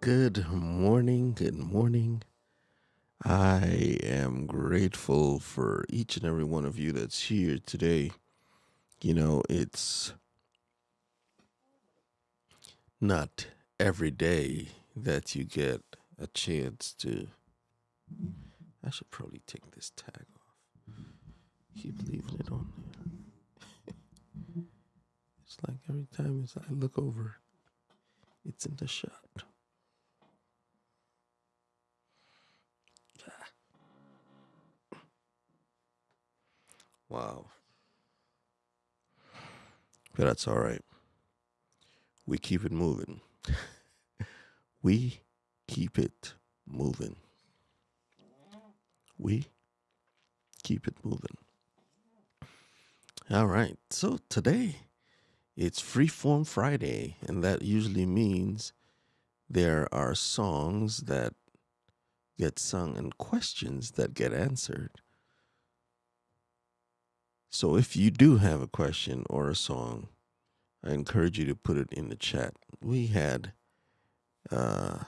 Good morning. Good morning. I am grateful for each and every one of you that's here today. It's not every day that you get a chance to. I should probably take this tag off. Keep leaving it on there. It's like every time I look over, it's in the shot. Wow. But that's all right. We keep it moving. We keep it moving. We keep it moving. All right. So today it's Freeform Friday, and that usually means there are songs that get sung and questions that get answered. So if you do have a question or a song, I encourage you to put it in the chat. We had a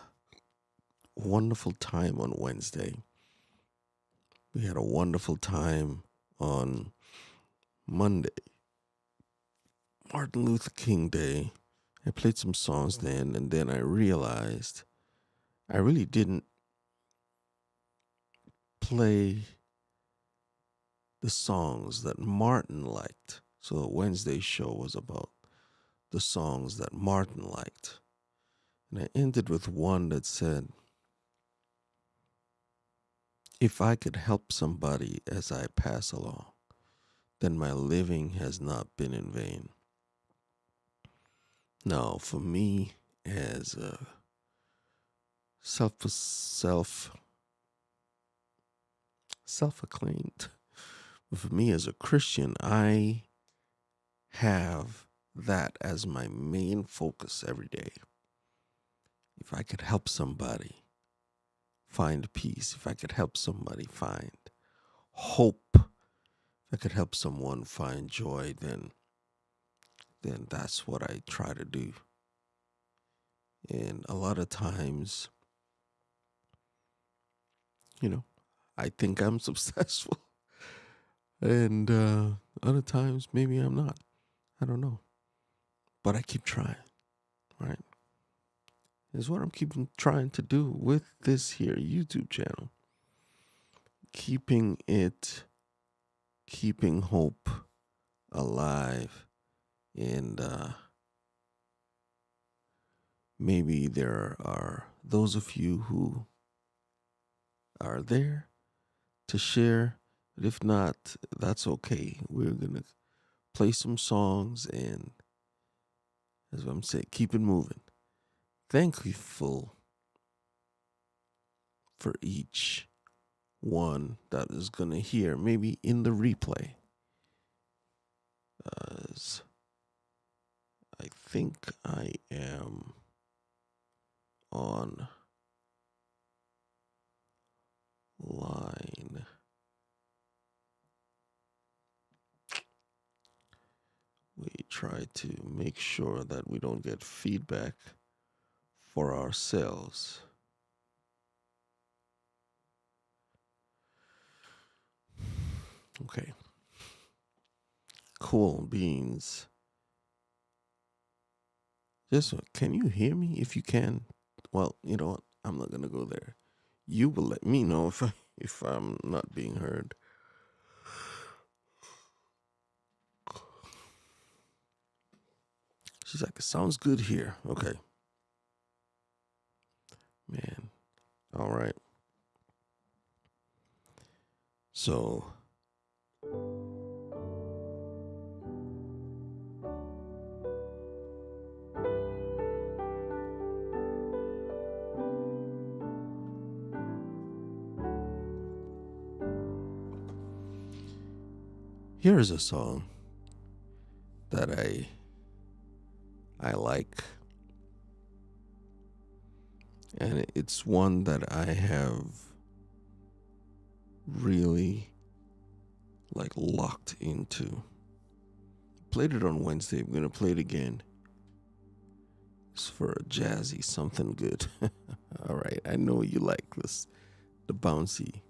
wonderful time on Wednesday. We had a wonderful time on Monday, Martin Luther King Day. I played some songs then, and then I realized I really didn't play the songs that Martin liked. So the Wednesday show was about the songs that Martin liked. And I ended with one that said, "If I could help somebody as I pass along, then my living has not been in vain." Now, for me, as a self-acclaimed, for me as a Christian, I have that as my main focus every day. If I could help somebody find peace, if I could help somebody find hope, if I could help someone find joy, then that's what I try to do. And a lot of times, I think I'm successful. And other times, maybe I'm not. I don't know. But I keep trying, right? Is what I'm keeping trying to do with this here YouTube channel. Keeping hope alive. And maybe there are those of you who are there to share. But if not, that's okay. We're going to play some songs and, as I'm saying, keep it moving. Thankful for each one that is going to hear, maybe in the replay. As I think I am on line. We try to make sure that we don't get feedback for ourselves. Okay. Cool beans. Just can you hear me? If you can, well, you know what? I'm not gonna go there. You will let me know if I'm not being heard. She's like, "It sounds good here." Okay. Man. All right. So here is a song that I like, and it's one that I have really locked into. Played it on Wednesday. I'm gonna play it again. It's for a jazzy something good. All right, I know you like this, the bouncy.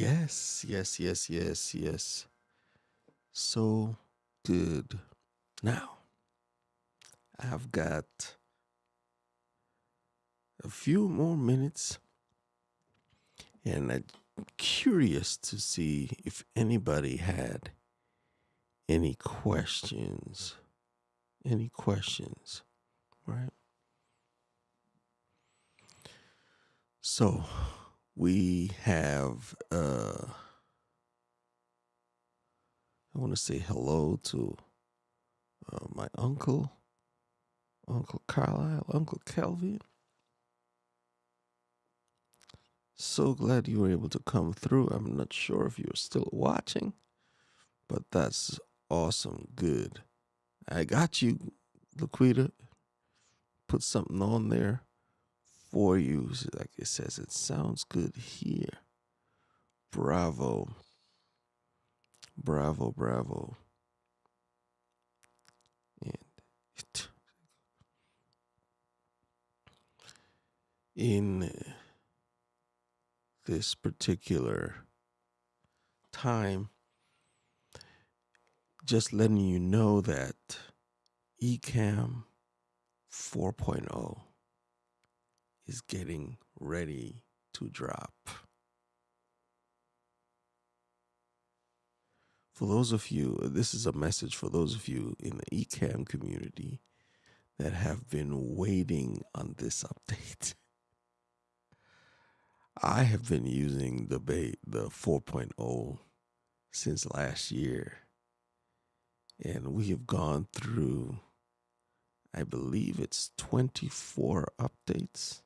Yes, yes, yes, yes, yes. So good. Now, I've got a few more minutes, and I'm curious to see if anybody had any questions. Any questions, right? So, we have, I want to say hello to my uncle, Uncle Carlisle, Uncle Kelvin. So glad you were able to come through. I'm not sure if you're still watching, but that's awesome. Good. I got you, Laquita. Put something on there for you. Like it says, it sounds good here. Bravo. Bravo, bravo. And in this particular time, just letting you know that Ecamm 4.0 is getting ready to drop. For those of you, this is a message for those of you in the Ecamm community that have been waiting on this update. I have been using the 4.0 since last year, and we have gone through, I believe it's 24 updates.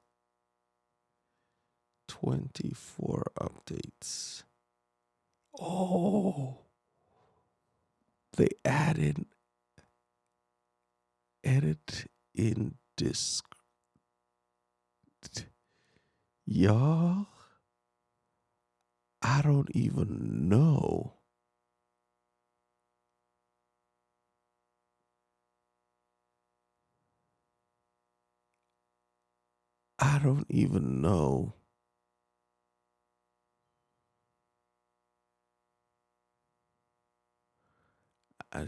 24 updates. Oh, they added edit in disc. Y'all, I don't even know. I don't even know.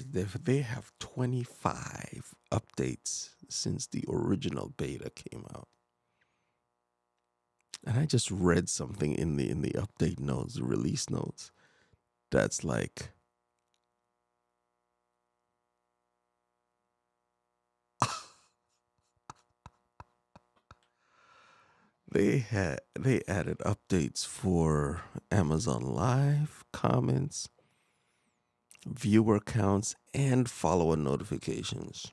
They have 25 updates since the original beta came out. And I just read something in the update notes, the release notes, that's like they added updates for Amazon Live, comments, viewer counts, and follower notifications.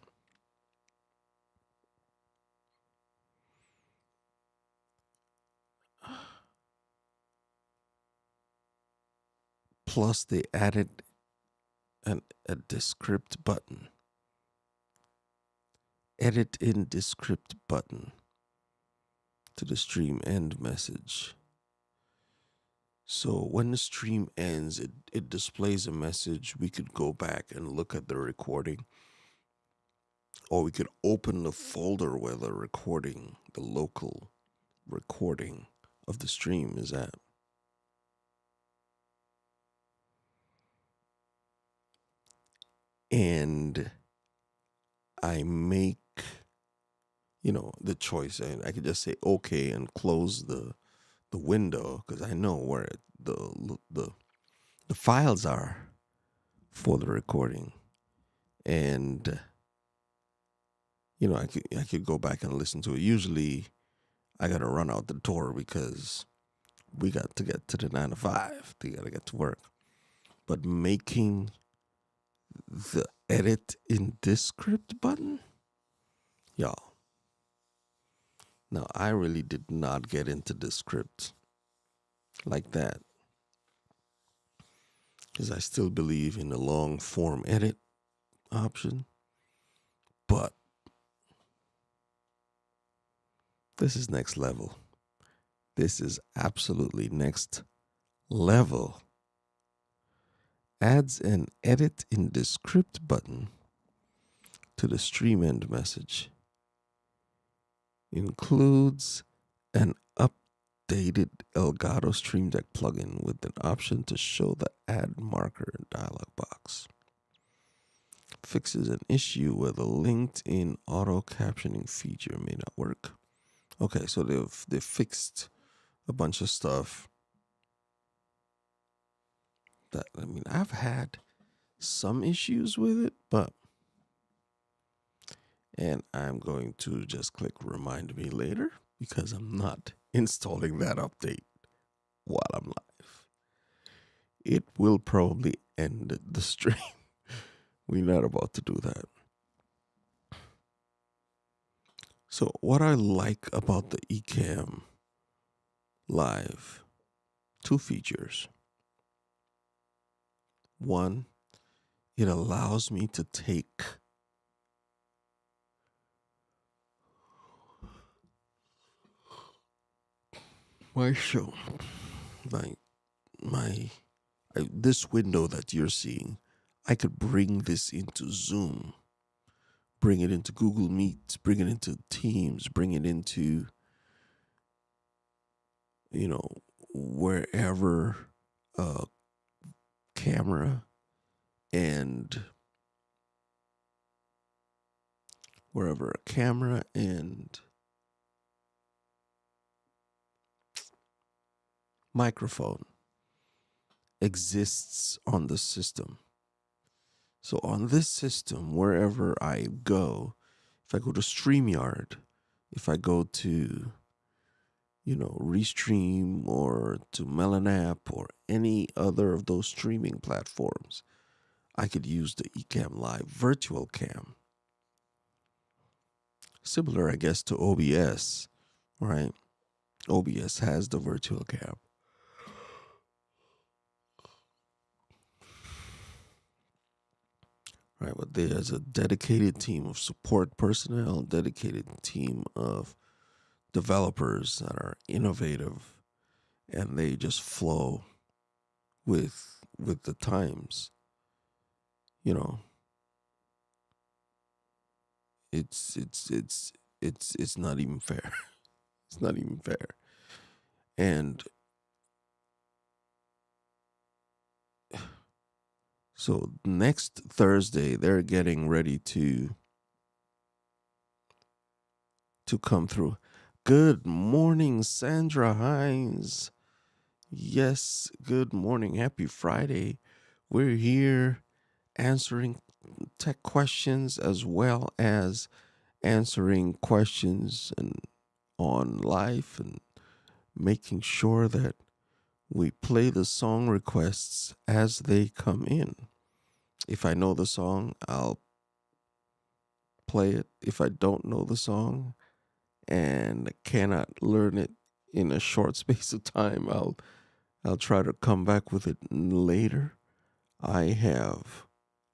Plus, they added a descript button, edit in descript button to the stream end message. So when the stream ends, it displays a message. We could go back and look at the recording, or we could open the folder where the recording, the local recording of the stream is at. And I make, the choice, and I could just say okay and close the window because I know where the files are for the recording, and I could go back and listen to it. Usually, I gotta run out the door because we got to get to the 9 to 5. They gotta get to work. But making the edit in Descript button, y'all. Now, I really did not get into Descript like that because I still believe in the long form edit option. But this is next level. This is absolutely next level. Adds an edit in Descript button to the stream end message. Includes an updated Elgato Stream Deck plugin with an option to show the add marker dialog box. Fixes an issue where the linked-in auto captioning feature may not work. Okay, so they've fixed a bunch of stuff that, I mean, I've had some issues with it, and I'm going to just click remind me later because I'm not installing that update while I'm live. It will probably end the stream. We're not about to do that. So what I like about the Ecamm Live, two features. One, it allows me to take my show, this window that you're seeing. I could bring this into Zoom, bring it into Google Meet, bring it into Teams, bring it into, wherever a camera and microphone exists on the system. So on this system, wherever I go, if I go to StreamYard, if I go to, Restream or to Melon app or any other of those streaming platforms, I could use the Ecamm Live virtual cam. Similar, I guess, to OBS, right? OBS has the virtual cam. Right, but there's a dedicated team of support personnel, dedicated team of developers that are innovative, and they just flow with the times. It's not even fair. It's not even fair. And so next Thursday, they're getting ready to come through. Good morning, Sandra Hines. Yes, good morning. Happy Friday. We're here answering tech questions as well as answering questions on life and making sure that we play the song requests as they come in. If I know the song, I'll play it. If I don't know the song and cannot learn it in a short space of time, I'll try to come back with it later. I have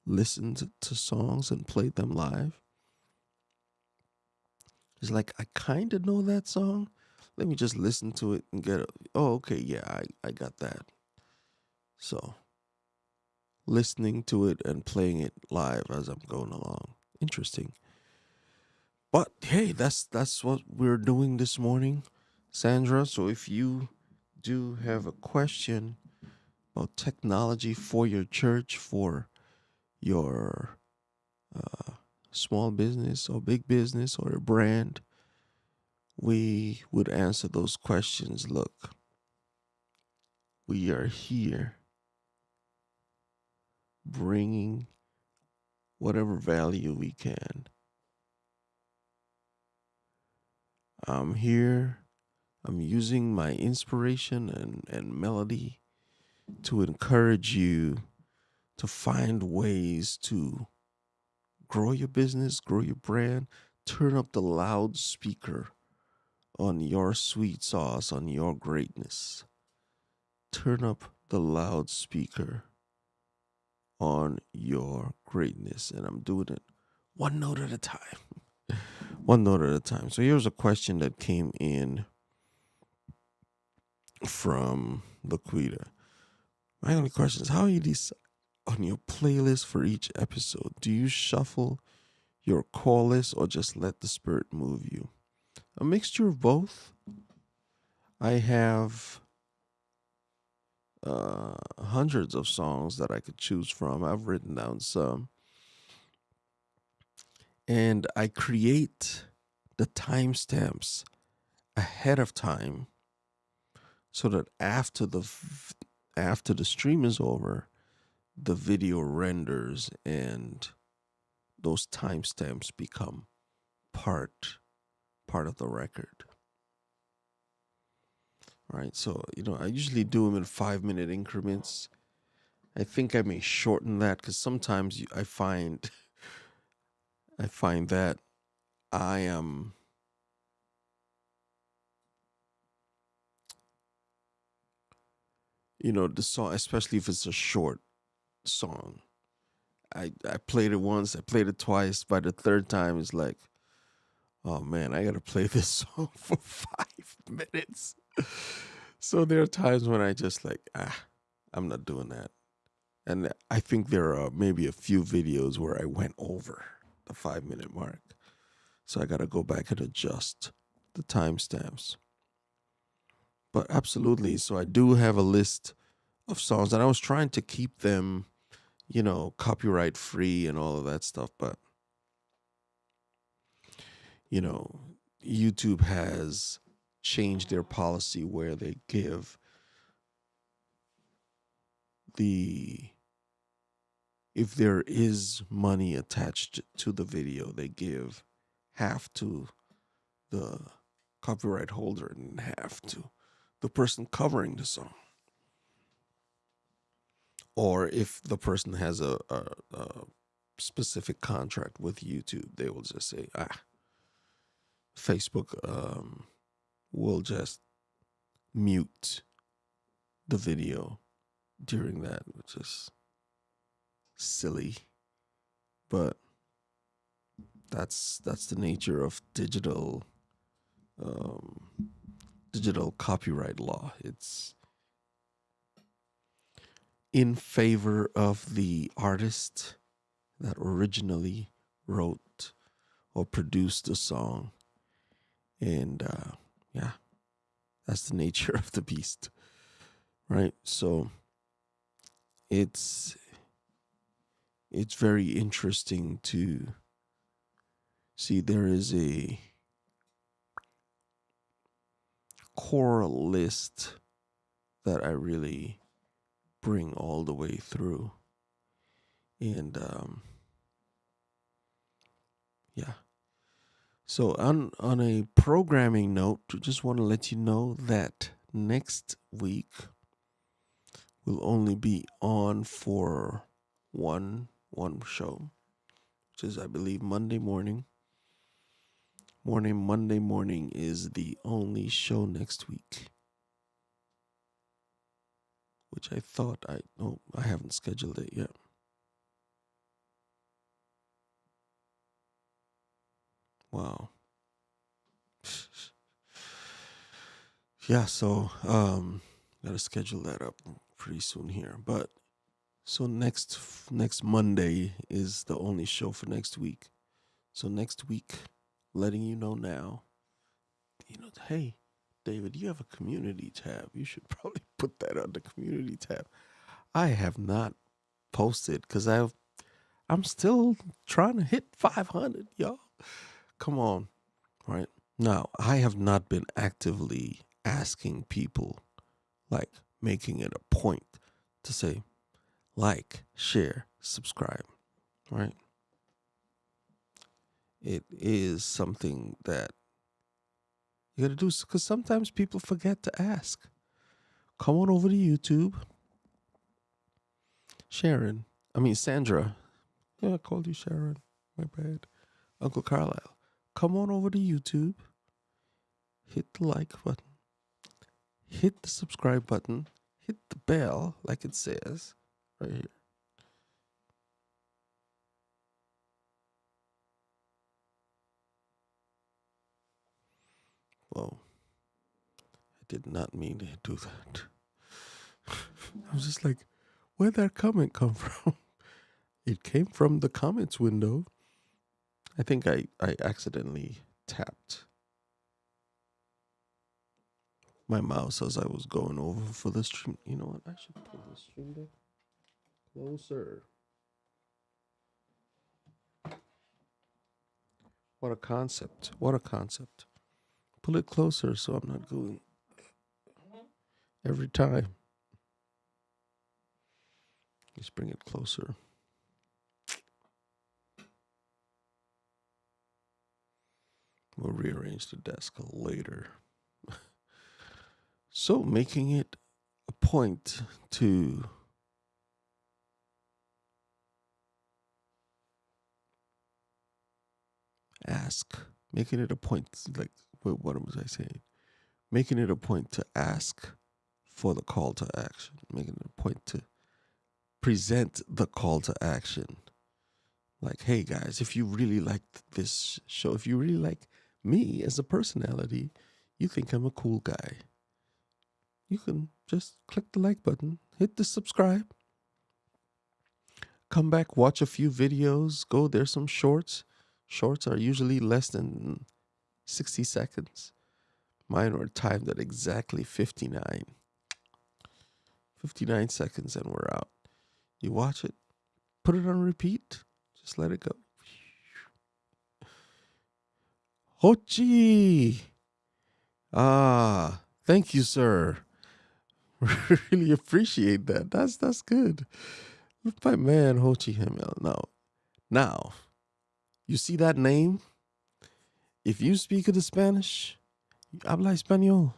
listened to songs and played them live. It's like, I kind of know that song. Let me just listen to it and get it. Oh, okay, yeah, I got that. So, listening to it and playing it live as I'm going along. Interesting. But hey, that's what we're doing this morning, Sandra. So if you do have a question about technology for your church, for your small business or big business or a brand, we would answer those questions. Look, we are here bringing whatever value we can. I'm here. I'm using my inspiration and melody to encourage you to find ways to grow your business, grow your brand, turn up the loudspeaker on your sweet sauce, on your greatness. Turn up the loudspeaker on your greatness. And I'm doing it one note at a time. One note at a time. So here's a question that came in from Laquita. My only question is, how you decide on your playlist for each episode? Do you shuffle your call list or just let the spirit move you? A mixture of both. I have hundreds of songs that I could choose from. I've written down some, and I create the timestamps ahead of time so that after the stream is over, the video renders and those timestamps become part of the record. Right? So, I usually do them in 5-minute increments. I think I may shorten that because sometimes I find that I am the song, especially if it's a short song. I played it once, I played it twice. By the third time, it's like, oh man, I gotta play this song for 5 minutes. So there are times when I just like, I'm not doing that. And I think there are maybe a few videos where I went over the 5-minute mark. So I gotta go back and adjust the timestamps. But absolutely. So I do have a list of songs, and I was trying to keep them, copyright free and all of that stuff. But, YouTube has changed their policy where they give if there is money attached to the video, they give half to the copyright holder and half to the person covering the song. Or if the person has a specific contract with YouTube, they will just say, Facebook will just mute the video during that, which is silly. But that's the nature of digital copyright law. It's in favor of the artist that originally wrote or produced the song. And yeah, that's the nature of the beast, right? So it's very interesting to see there is a core list that I really bring all the way through. And yeah. So on a programming note, I just want to let you know that next week will only be on for one show, which is, I believe, Monday morning. Monday morning is the only show next week, which I thought I haven't scheduled it yet. Wow. Yeah, so gotta schedule that up pretty soon here. But so next Monday is the only show for next week. So next week, letting you know now, hey, David, you have a community tab. You should probably put that on the community tab. I have not posted because I'm still trying to hit 500, y'all. Come on, right? Now, I have not been actively asking people, like making it a point to say, like, share, subscribe, right? It is something that you got to do because sometimes people forget to ask. Come on over to YouTube. Sandra. Yeah, I called you Sharon. My bad. Uncle Carlisle. Come on over to YouTube. Hit the like button. Hit the subscribe button. Hit the bell, like it says right here. Whoa. I did not mean to do that. I was just like, where'd that comment come from? It came from the comments window. I think I accidentally tapped my mouse as I was going over for the stream. You know what? I should pull the stream deck closer. What a concept. What a concept. Pull it closer so I'm not going every time. Just bring it closer. We'll rearrange the desk later. So making it a point to ask, making it a point, like, what was I saying? Making it a point to ask for the call to action, making it a point to present the call to action. Like, hey guys, if you really liked this show, if you really like me as a personality, you think I'm a cool guy, you can just click the like button, hit the subscribe, come back, watch a few videos, go, there's some shorts. Shorts are usually less than 60 seconds. Mine were timed at exactly 59 seconds and we're out. You watch it, put it on repeat, just let it go. Hochi! Ah, thank you, sir. Really appreciate that. That's good. My man, Hochi Hemel. Now, you see that name? If you speak of the Spanish, habla español.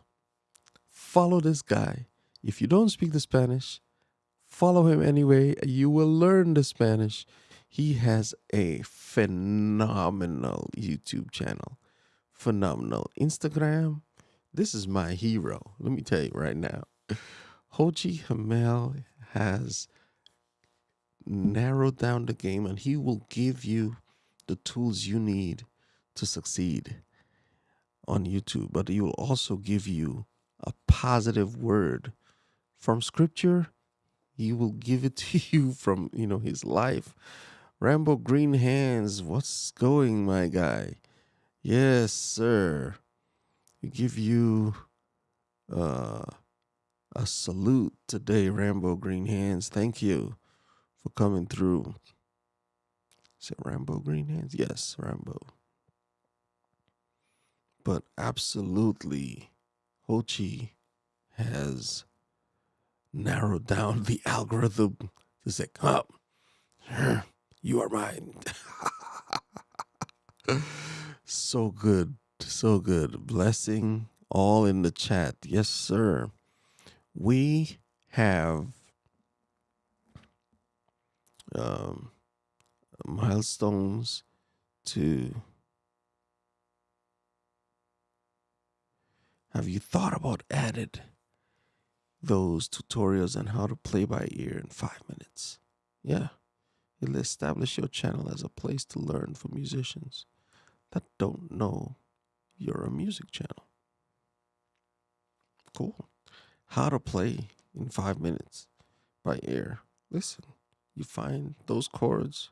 Follow this guy. If you don't speak the Spanish, follow him anyway. You will learn the Spanish. He has a phenomenal YouTube channel. Phenomenal. Instagram. This is my hero. Let me tell you right now. Hochi Hamel has narrowed down the game and he will give you the tools you need to succeed on YouTube. But he will also give you a positive word from scripture. He will give it to you from, his life. Rambo Green Hands, what's going, my guy? Yes, sir. We give you a salute today, Rambo Green Hands. Thank you for coming through. Is it Rambo Green Hands? Yes, Rambo. But absolutely, Hochi has narrowed down the algorithm to say, you are mine. So good. So good. Blessing all in the chat. Yes, sir. We have milestones to. Have you thought about added those tutorials on how to play by ear in 5 minutes? Yeah. It'll establish your channel as a place to learn for musicians that don't know you're a music channel. Cool. How to play in 5 minutes by ear. Listen, you find those chords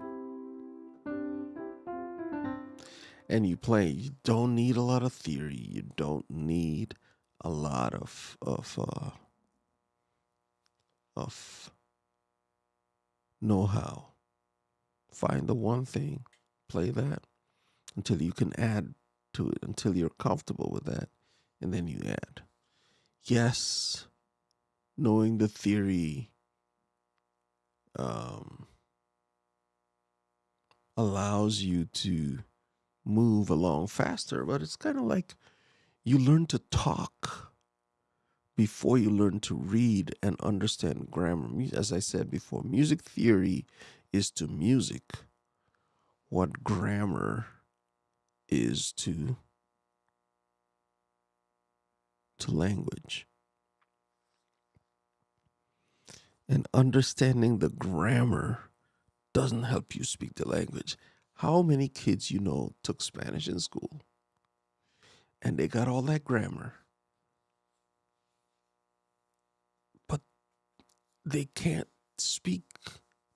and you play. You don't need a lot of theory. You don't need a lot of know-how. Find the one thing, play that until you can add to it, until you're comfortable with that, and then you add. Yes, knowing the theory allows you to move along faster, but it's kind of like you learn to talk before you learn to read and understand grammar. As I said before, music theory is to music what grammar is to language. And understanding the grammar doesn't help you speak the language. How many kids you know took Spanish in school and they got all that grammar, but they can't speak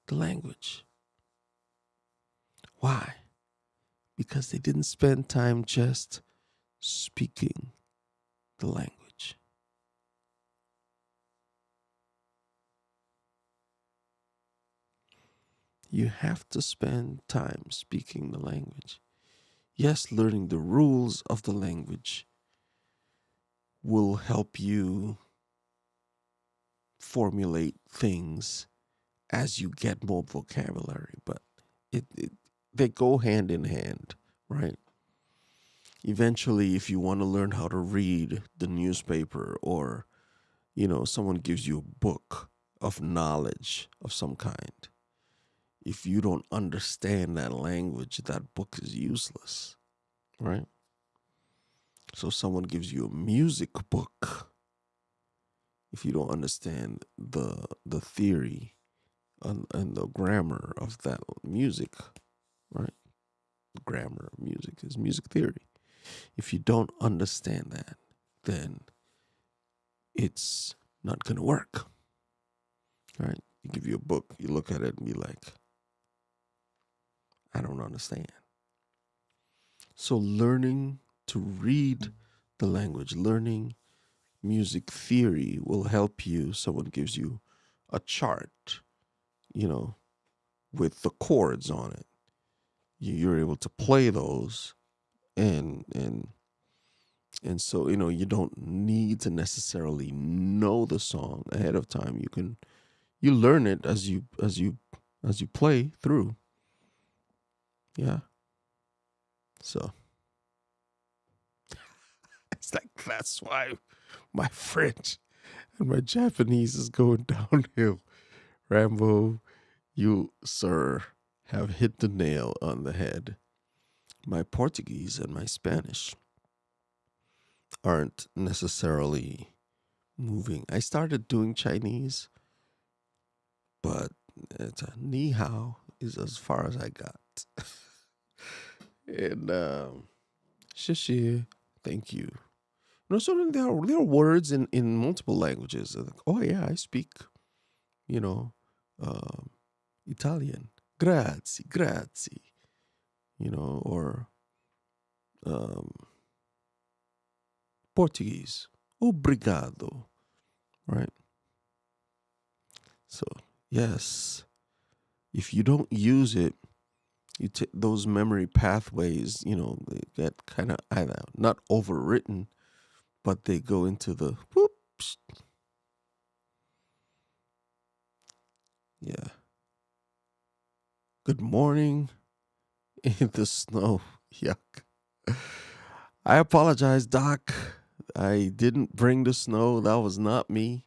the language? Why? Because they didn't spend time just speaking the language. You have to spend time speaking the language. Yes, learning the rules of the language will help you formulate things as you get more vocabulary, but it they go hand in hand, right? Eventually, if you want to learn how to read the newspaper, or someone gives you a book of knowledge of some kind, if you don't understand that language, that book is useless, right? So someone gives you a music book. If you don't understand the theory and the grammar of that music, right? The grammar of music is music theory. If you don't understand that, then it's not going to work, right? You give you a book, you look at it and be like, I don't understand. So learning to read the language, learning music theory will help you. Someone gives you a chart, you know, with the chords on it. You're able to play those, and so you don't need to necessarily know the song ahead of time. You learn it as you play through. Yeah. So it's like that's why my French and my Japanese is going downhill. Rambo, you, sir, have hit the nail on the head. My Portuguese and my Spanish aren't necessarily moving. I started doing Chinese, but it's a ni hao is as far as I got. And shishi, thank you. So there are words in multiple languages. Like, oh yeah, I speak, you know, um, Italian. Grazie, grazie. Or um, Portuguese. Obrigado. Right. So yes, if you don't use it, you take those memory pathways. They get kind of either not overwritten, but they go into the whoops. Yeah. Good morning in the snow. Yuck. I apologize, Doc. I didn't bring the snow. That was not me.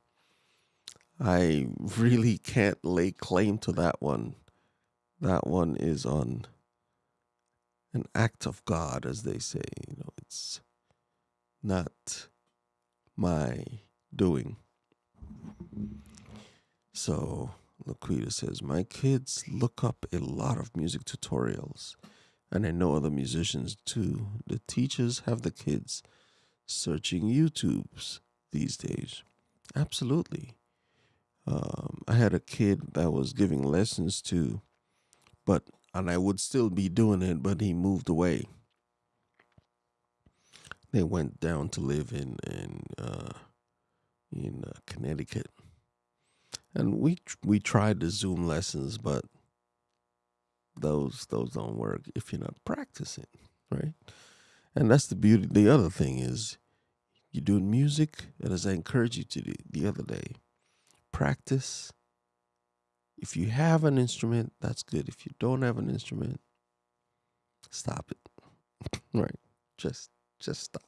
I really can't lay claim to that one. That one is on an act of God, as they say. It's not my doing. So Laquita says, my kids look up a lot of music tutorials, and I know other musicians too. The teachers have the kids searching YouTubes these days. Absolutely. I had a kid that was giving lessons to, and I would still be doing it, but he moved away. They went down to live in Connecticut, and we tried the Zoom lessons, but those don't work if you're not practicing, right? And that's the beauty. The other thing is, you're doing music, and as I encouraged you to do the other day, practice. If you have an instrument, that's good. If you don't have an instrument, stop it. Right? Just stop.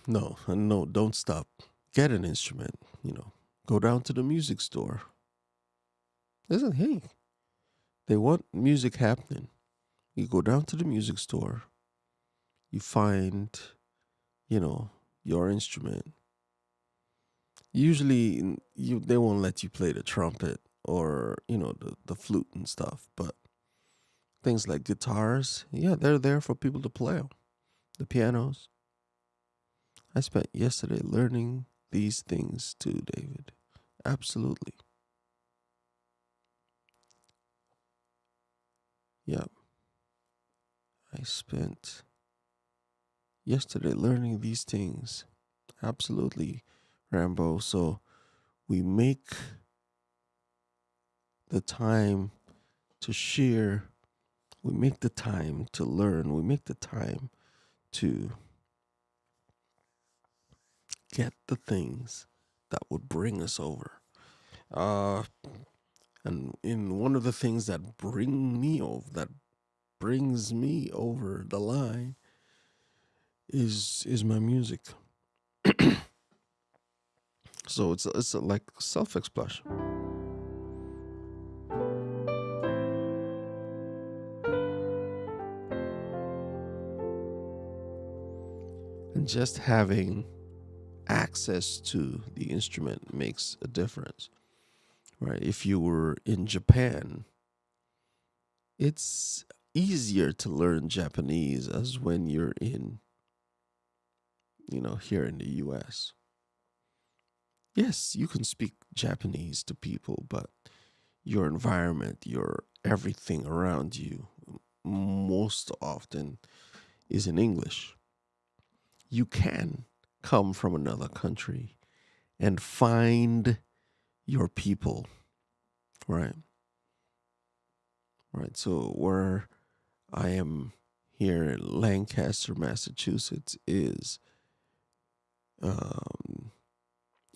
No, don't stop. Get an instrument. Go down to the music store. Listen, hey, they want music happening. You go down to the music store. You find, your instrument. Usually, they won't let you play the trumpet or the flute and stuff, but things like guitars, yeah, they're there for people to play them. The pianos. I spent yesterday learning these things too, David. Absolutely. Yeah. I spent yesterday learning these things. Absolutely, Rambo. So we make the time to share. We make the time to learn. We make the time to get the things that would bring us over. Uh, and in one of the things that brings me over the line is my music. So it's like self-expression. And just having access to the instrument makes a difference, right? If you were in Japan, it's easier to learn Japanese as when you're in, here in the US. Yes, you can speak Japanese to people, but your environment, your everything around you, most often is in English. You can come from another country and find your people, right? Right. So where I am here in Lancaster, Massachusetts, is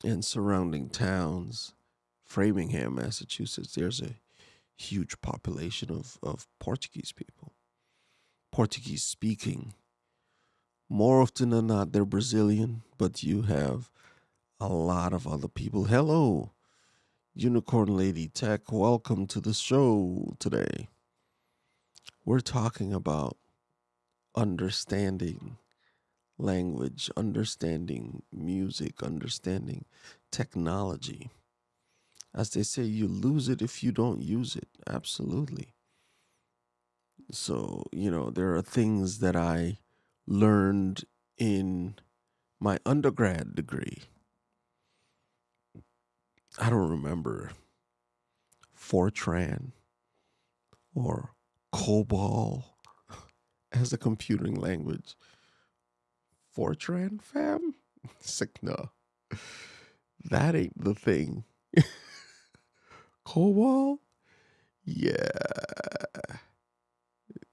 in surrounding towns, Framingham, Massachusetts, there's a huge population of Portuguese people, Portuguese speaking. More often than not, they're Brazilian, but you have a lot of other people. Hello, Unicorn Lady Tech. Welcome to the show today. We're talking about understanding language, understanding music, understanding technology. As they say, you lose it if you don't use it. Absolutely. So, there are things that I learned in my undergrad degree. I don't remember Fortran or COBOL as a computing language. Fortran, fam? Sick, no. That ain't the thing. COBOL? Yeah.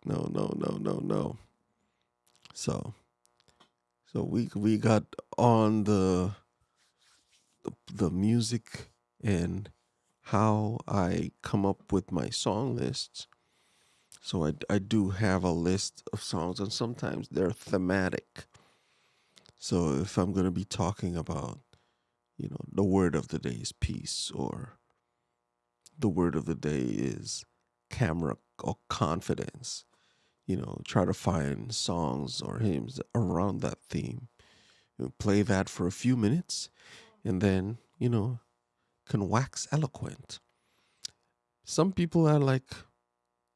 No. So we got on the music and how I come up with my song lists. So I do have a list of songs, and sometimes they're thematic. So if I'm going to be talking about, the word of the day is peace, or the word of the day is camera or confidence, try to find songs or hymns around that theme. Play that for a few minutes, and then, can wax eloquent. Some people are like,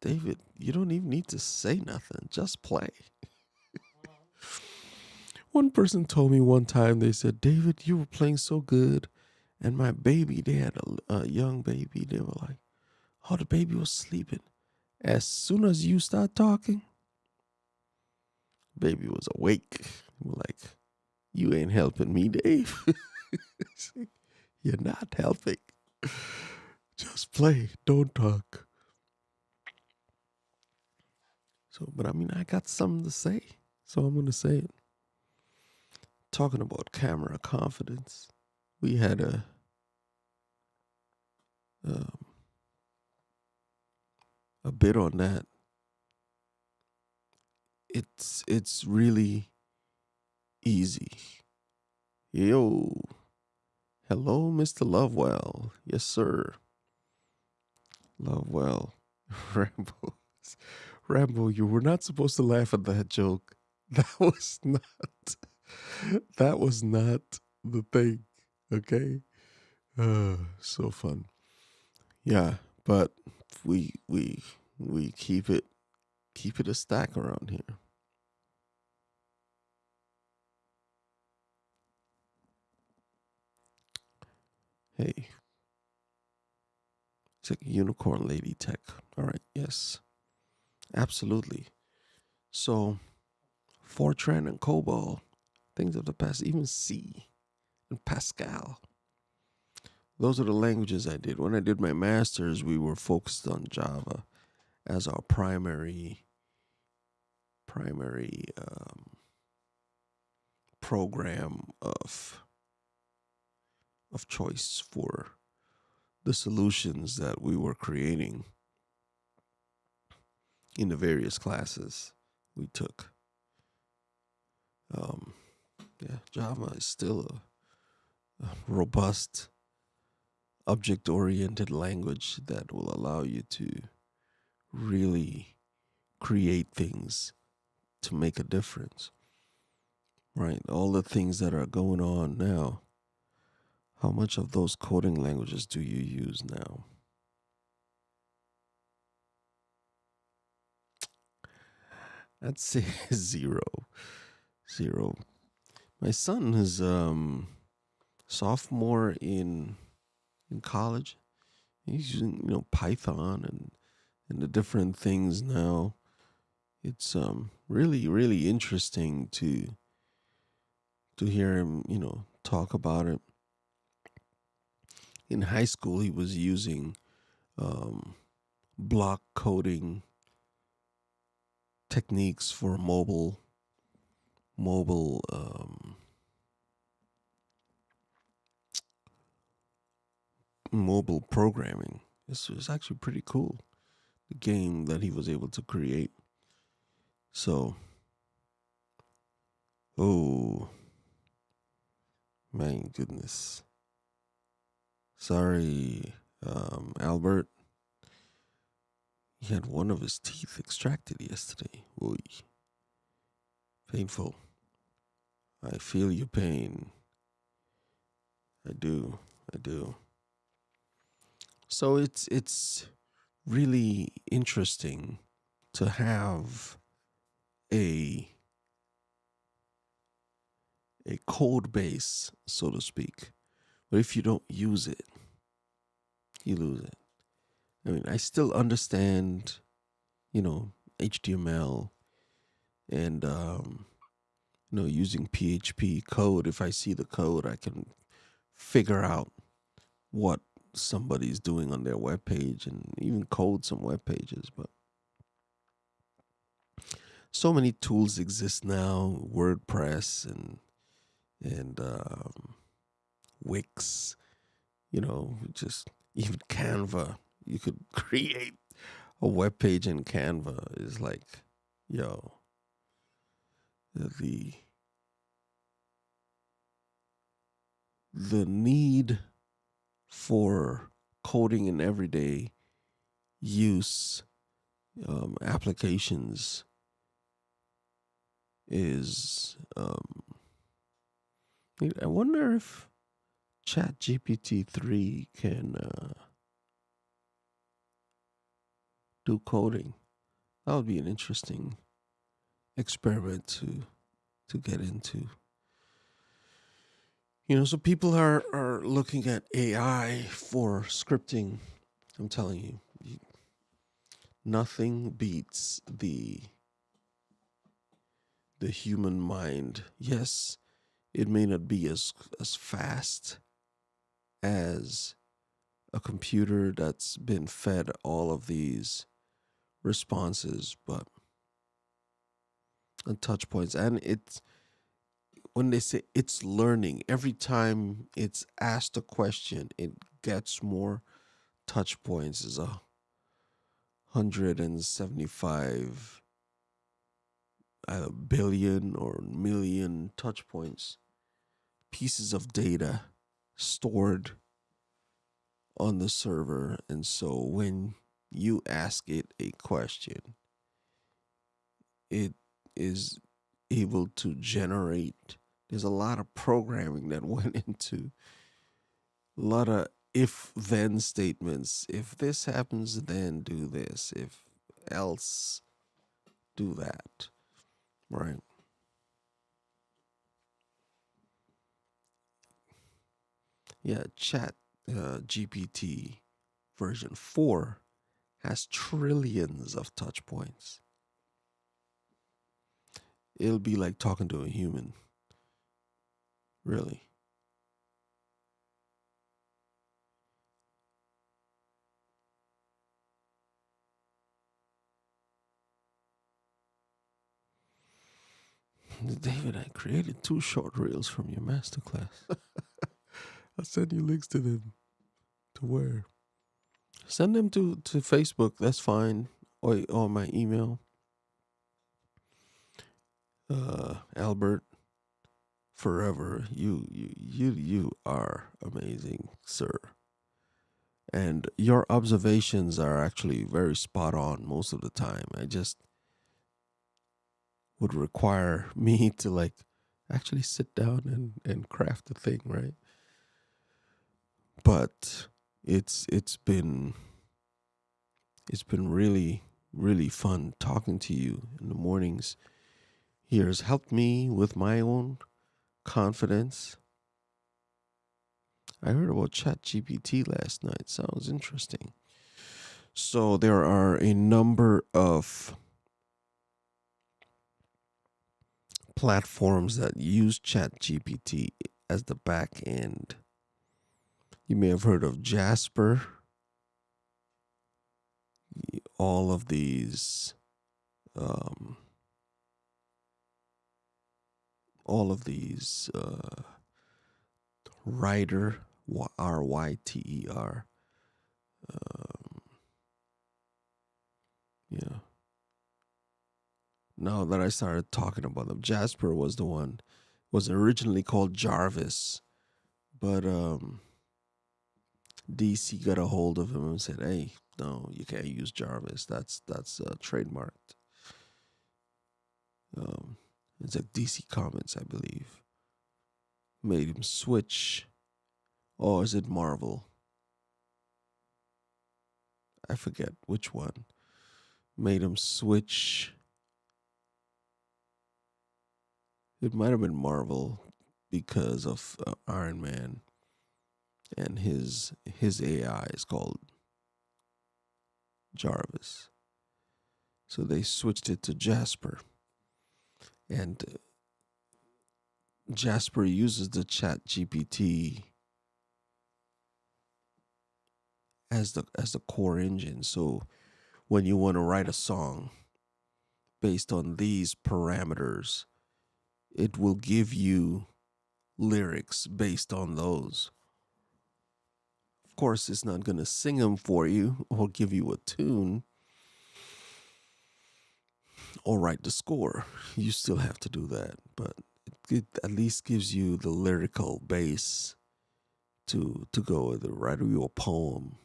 David, you don't even need to say nothing, just play. One person told me one time, they said, David, you were playing so good. And my baby, they had a young baby. They were like, oh, the baby was sleeping. As soon as you start talking, baby was awake. We're like, you ain't helping me, Dave. You're not helping. Just play, don't talk. So, but I got something to say. So I'm going to say it. Talking about camera confidence, we had um, a bit on that. It's really easy. Yo, hello, Mr. Lovewell. Yes, sir. Lovewell. Rambo. Rambo, you were not supposed to laugh at that joke. That was not. That was not the thing. Okay. So fun. Yeah, but we keep it a stack around here. Hey, it's like Unicorn Lady Tech. All right, yes, absolutely. So Fortran and COBOL, things of the past, even C and Pascal. those are the languages I did. When I did my master's, we were focused on Java as our primary program of choice for the solutions that we were creating in the various classes we took. Java is still a robust, object-oriented language that will allow you to really create things to make a difference. Right? All the things that are going on now, how much of those coding languages do you use now? I'd say zero. Zero. My son is sophomore in college. He's using Python and the different things now. It's really interesting to hear him talk about it. In high school, he was using block coding techniques for mobile programming. This was actually pretty cool, the game that he was able to create. So, oh my goodness. Sorry, Albert. He had one of his teeth extracted yesterday. Oy. Painful. I feel your pain. I do. So it's really interesting to have a code base, so to speak. But if you don't use it, you lose it. I mean, I still understand, HTML and using PHP code. If I see the code, I can figure out what somebody's doing on their web page and even code some web pages. But so many tools exist now, WordPress and Wix, just even Canva. You could create a web page in Canva. Is like, the need for coding in everyday use applications is I wonder if ChatGPT-3 can do coding. That would be an interesting experiment to get into. So people are looking at AI for scripting. I'm telling you, nothing beats the human mind. Yes, it may not be as fast as a computer that's been fed all of these responses, but and touch points. And it's when they say it's learning, every time it's asked a question, it gets more touch points. Is 175 billion or million touch points, pieces of data stored on the server. And so when you ask it a question, it is able to generate. There's a lot of programming that went into a lot of if-then statements. If this happens, then do this. If else, do that. Right. Yeah, Chat GPT version 4 has trillions of touch points. It'll be like talking to a human. Really. David, I created 2 short reels from your masterclass. I'll send you links to them. To where? Send them to Facebook. That's fine. Or my email. Albert, forever. You are amazing, sir. And your observations are actually very spot on most of the time. I just would require me to like actually sit down and craft the thing, right? But it's been really, really fun talking to you in the mornings. Here has helped me with my own confidence. I heard about ChatGPT last night. Sounds interesting. So there are a number of platforms that use ChatGPT as the back end. You may have heard of Jasper. All of these, um, Writer, Ryter. Yeah. Now that I started talking about them, Jasper was the one. Was originally called Jarvis, but DC got a hold of him and said, "Hey, no, you can't use Jarvis. That's trademarked." Um, it's like DC Comics, I believe, made him switch. Or is it Marvel? I forget which one. Made him switch. It might have been Marvel because of Iron Man, and his AI is called Jarvis. So they switched it to Jasper, and Jasper uses the Chat GPT as the core engine. So when you want to write a song based on these parameters, it will give you lyrics based on those. Of course, it's not going to sing them for you or give you a tune or write the score. You still have to do that, but it at least gives you the lyrical base to go with it. Write you a poem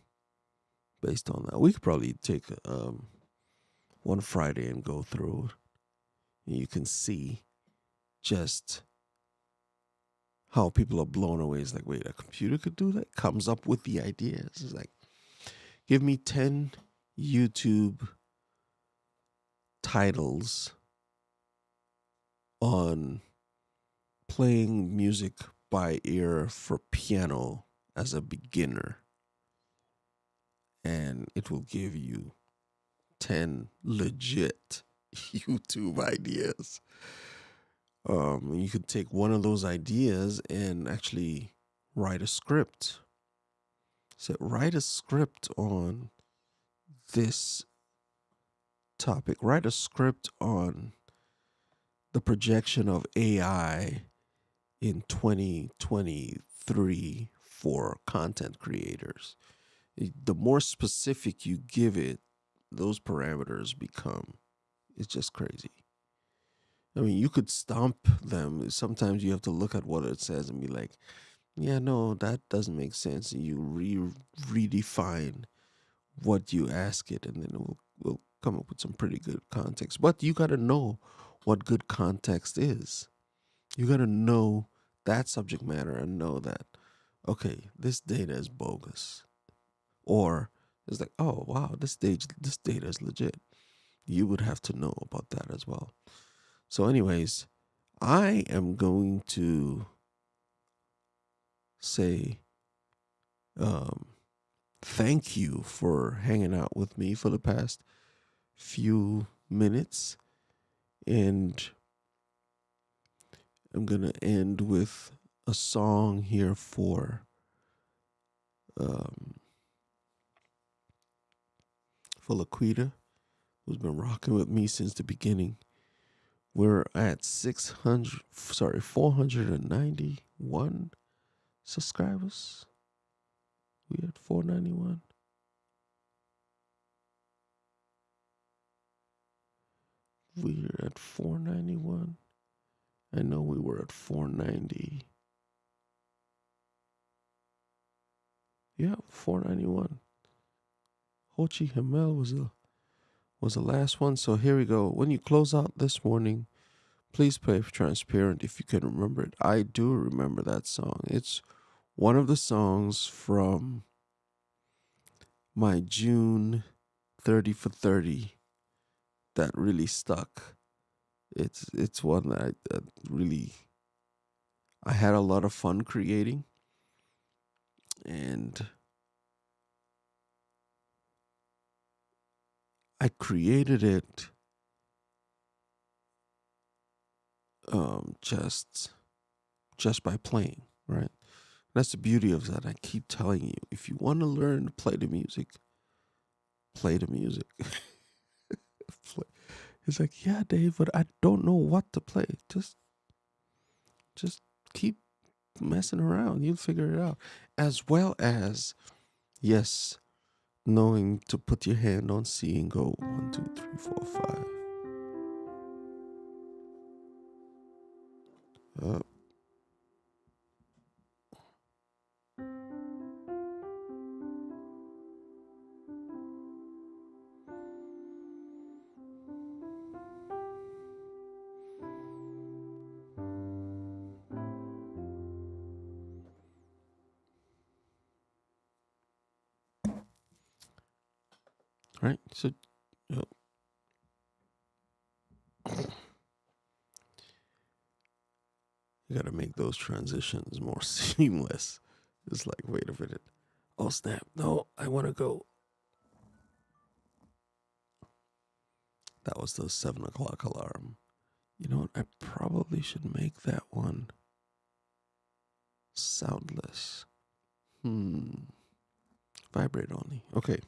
based on that. We could probably take one Friday and go through it. You can see just how people are blown away. It's like, wait, a computer could do that? Comes up with the ideas. It's like, give me 10 YouTube titles on playing music by ear for piano as a beginner. And it will give you 10 legit YouTube ideas. You could take one of those ideas and actually write a script. So write a script on this topic. Write a script on the projection of AI in 2023 for content creators. The more specific you give it, those parameters become, it's just crazy. I mean, you could stomp them. Sometimes you have to look at what it says and be like, yeah, no, that doesn't make sense. And you redefine what you ask it, and then it will come up with some pretty good context. But you got to know what good context is. You got to know that subject matter and know that, okay, this data is bogus. Or it's like, oh, wow, this data is legit. You would have to know about that as well. So anyways, I am going to say thank you for hanging out with me for the past few minutes. And I'm going to end with a song here for Laquita, who's been rocking with me since the beginning. We're at 491 subscribers. We at 491. We're at 491. I know we were at 490. Yeah, 491. Ho Chi Himmel was the last one. So here we go. When you close out this morning, please play Transparent if you can remember it. I do remember that song. It's one of the songs from my June 30 for 30 that really stuck. It's one that really I had a lot of fun creating, and I created it just by playing, right? That's the beauty of that. I keep telling you, if you want to learn to play the music, play the music. It's like, yeah, Dave, but I don't know what to play. Just keep messing around. You'll figure it out. As well as, yes, knowing to put your hand on C and go 1, 2, 3, 4, 5. Up. Right? So, you got to make those transitions more seamless. It's like, wait a minute. Oh, snap. No, I want to go. That was the 7 o'clock alarm. You know what? I probably should make that one soundless. Vibrate only. Okay.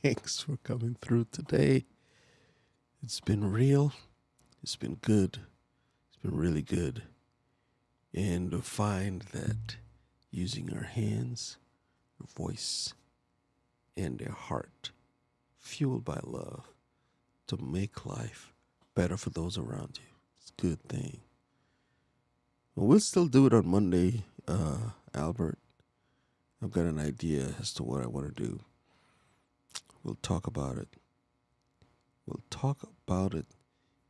Thanks for coming through today. It's been real. It's been good. It's been really good. And to find that using our hands, our voice, and their heart, fueled by love, to make life better for those around you. It's a good thing. Well, we'll still do it on Monday, Albert. I've got an idea as to what I want to do. We'll talk about it. We'll talk about it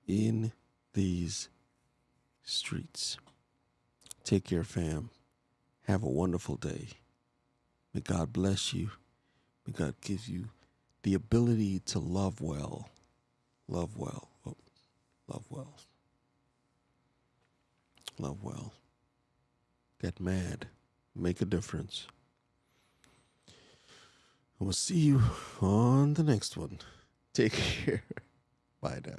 in these streets. Take care, fam. Have a wonderful day. May God bless you. May God give you the ability to love well. Love well. Oh, love well. Love well. Get mad. Make a difference. We'll see you on the next one. Take care. Bye now.